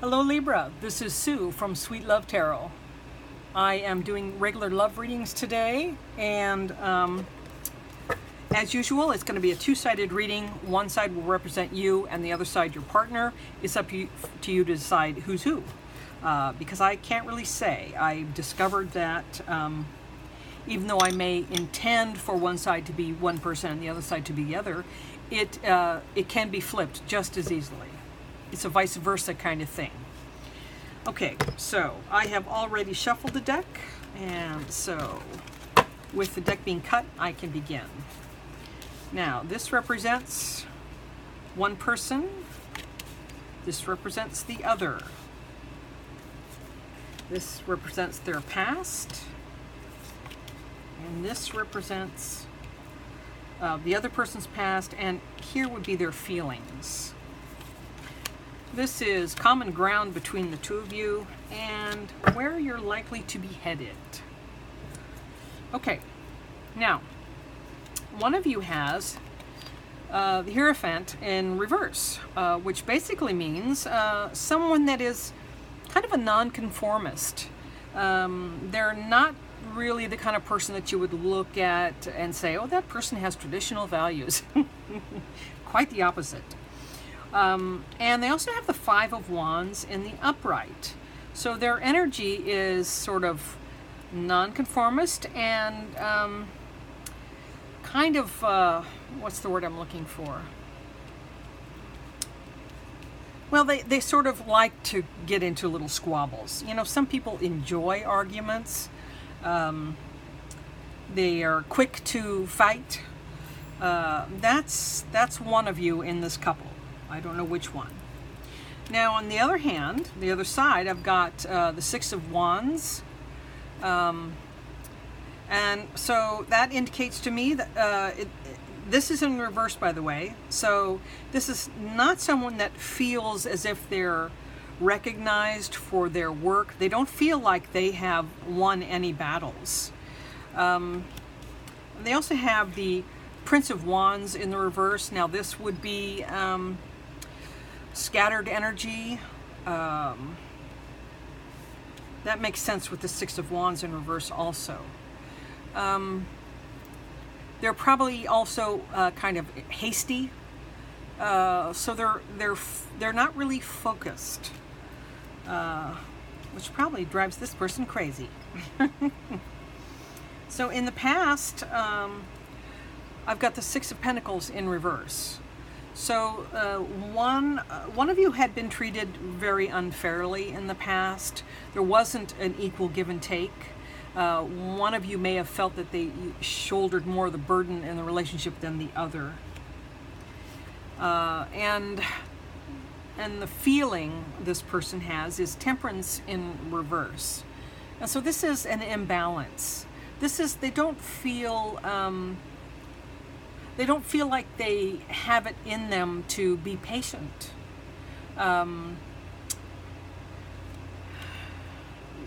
Hello Libra, this is Sue from Sweet Love Tarot. I am doing regular love readings today, and as usual it's going to be a two-sided reading. One side will represent you and the other side your partner. It's up to you to decide who's who, because I can't really say. I discovered that even though I may intend for one side to be one person and the other side to be the other, it can be flipped just as easily. It's a vice versa kind of thing. Okay, so I have already shuffled the deck, and so with the deck being cut, I can begin. Now, this represents one person. This represents the other. This represents their past. And this represents the other person's past, and here would be their feelings. This is common ground between the two of you and where you're likely to be headed. Okay, now, one of you has the Hierophant in reverse, which basically means someone that is kind of a nonconformist. They're not really the kind of person that you would look at and say, oh, that person has traditional values. Quite the opposite. And they also have the Five of Wands in the upright. So their energy is sort of nonconformist and kind of, what's the word I'm looking for? Well, they sort of like to get into little squabbles. You know, some people enjoy arguments. They are quick to fight. That's one of you in this couple. I don't know which one. Now, on the other hand, the other side, I've got the Six of Wands. And so that indicates to me that this is in reverse, by the way. So this is not someone that feels as if they're recognized for their work. They don't feel like they have won any battles. They also have the Prince of Wands in the reverse. Now this would be scattered energy. That makes sense with the Six of Wands in reverse also. They're probably also kind of hasty. So they're not really focused, which probably drives this person crazy. So in the past, I've got the Six of Pentacles in reverse. So one of you had been treated very unfairly in the past. There wasn't an equal give and take. One of you may have felt that they shouldered more of the burden in the relationship than the other. And the feeling this person has is Temperance in reverse. And so this is an imbalance. They don't feel like they have it in them to be patient. And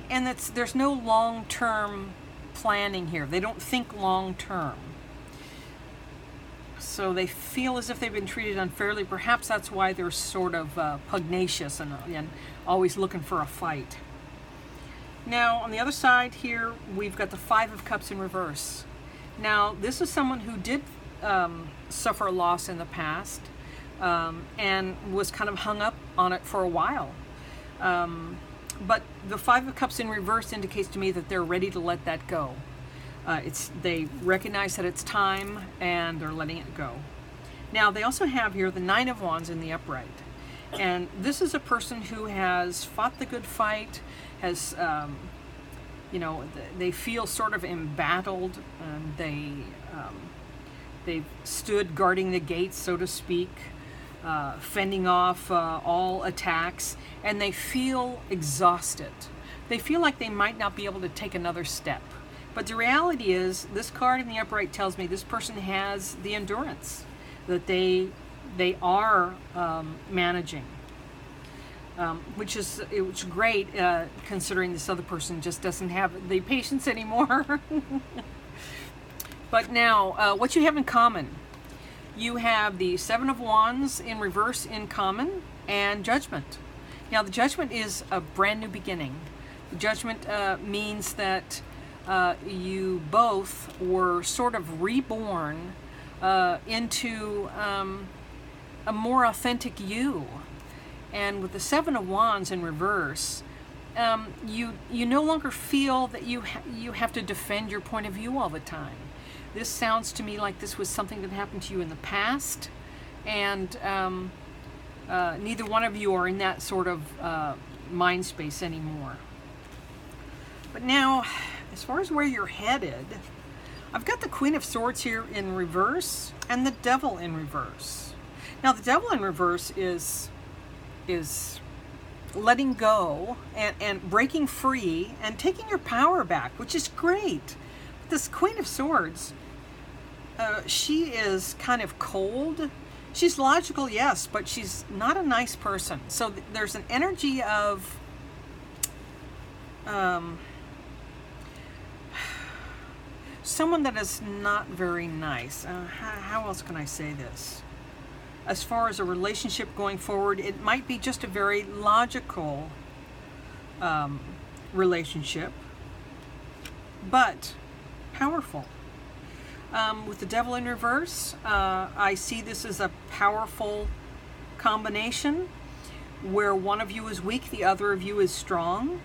there's no long-term planning here. They don't think long-term. So they feel as if they've been treated unfairly. Perhaps that's why they're sort of pugnacious and always looking for a fight. Now, on the other side here, we've got the Five of Cups in reverse. Now, this is someone who did suffer a loss in the past and was kind of hung up on it for a while. But the Five of Cups in reverse indicates to me that they're ready to let that go. They recognize that it's time and they're letting it go. Now, they also have here the Nine of Wands in the upright. And this is a person who has fought the good fight, has, they feel sort of embattled, and they've stood guarding the gates, so to speak, fending off all attacks, and they feel exhausted. They feel like they might not be able to take another step. But the reality is, this card in the upright tells me this person has the endurance, that they are managing, which is great, considering this other person just doesn't have the patience anymore. But now, what you have in common, you have the Seven of Wands in reverse in common, and Judgment. Now, the Judgment is a brand new beginning. The Judgment means that you both were sort of reborn into a more authentic you. And with the Seven of Wands in reverse, you no longer feel that you have to defend your point of view all the time. This sounds to me like this was something that happened to you in the past, and neither one of you are in that sort of mind space anymore. But now, as far as where you're headed, I've got the Queen of Swords here in reverse and the Devil in reverse. Now, the Devil in reverse is letting go and breaking free and taking your power back, which is great. This Queen of Swords, she is kind of cold. She's logical, yes, but she's not a nice person. So there's an energy of someone that is not very nice. How else can I say this? As far as a relationship going forward, it might be just a very logical relationship, but powerful. With the Devil in reverse, I see this as a powerful combination where one of you is weak, the other of you is strong.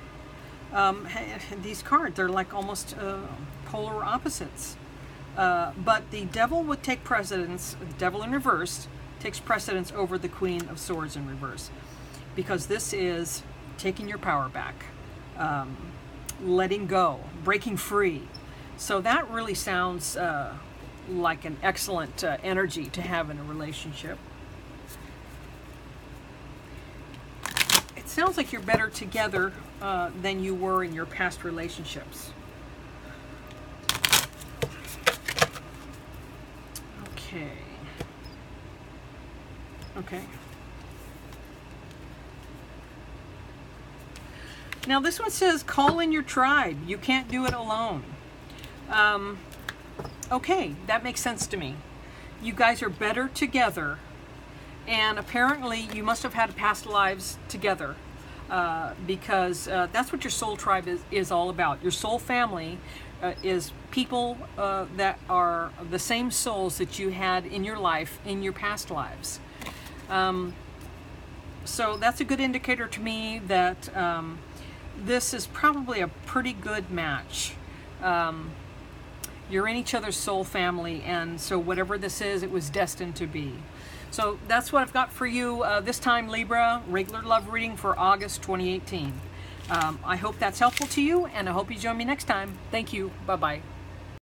These cards, they're like almost polar opposites. But the Devil would take precedence, the Devil in reverse takes precedence over the Queen of Swords in reverse, because this is taking your power back, letting go, breaking free. So that really sounds like an excellent energy to have in a relationship. It sounds like you're better together than you were in your past relationships. Okay. Now this one says, call in your tribe. You can't do it alone. Okay, that makes sense to me. You guys are better together, and apparently you must have had past lives together, because that's what your soul tribe is all about. Your soul family is people that are the same souls that you had in your life, in your past lives. So that's a good indicator to me that this is probably a pretty good match. You're in each other's soul family, and so whatever this is, it was destined to be. So that's what I've got for you this time, Libra, regular love reading for August 2018. I hope that's helpful to you, and I hope you join me next time. Thank you. Bye-bye.